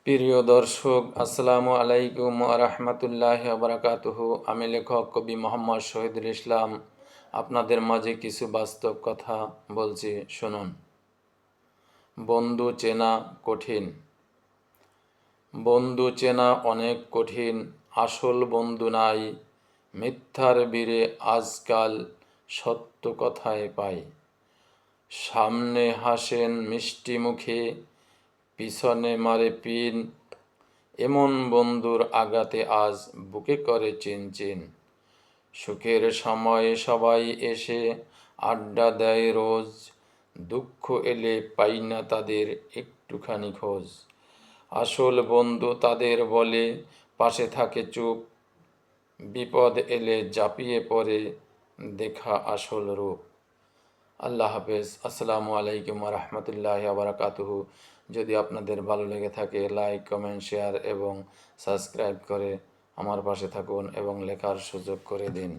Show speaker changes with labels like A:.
A: প্রিয় দর্শক, আসসালামু আলাইকুম ওয়া রাহমাতুল্লাহি ওয়া বারাকাতুহু। আমি লেখক কবি মোহাম্মদ শহীদুল ইসলাম আপনাদের মাঝে কিছু বাস্তব কথা বলছি, শুনুন। বন্ধু চেনা কঠিন। বন্ধু চেনা অনেক কঠিন, আসল বন্ধু নাই। মিথ্যার বীরে আজকাল সত্য কথায় পাই। সামনে হাসেন মিষ্টি মুখে, পিছনে মারে পিন। এমন বন্ধুর আঘাতে আজ বুকে করে চিনচিন। সুখের সময়ে সবাই এসে আড্ডা দেয় রোজ, দুঃখ এলে পাই না তাদের একটুখানি খোঁজ। আসল বন্ধু তাদের বলে পাশে থাকে চুপ, বিপদ এলে ঝাঁপিয়ে পড়ে দেখা আসল রূপ। আল্লাহ হাফেজ। আসসালামু আলাইকুম ওয়া রাহমাতুল্লাহি ওয়া বারাকাতুহু। যদি আপনাদের ভালো লেগে থাকে, লাইক, কমেন্ট, শেয়ার এবং সাবস্ক্রাইব করে আমার পাশে থাকুন এবং লেখার সুযোগ করে দিন।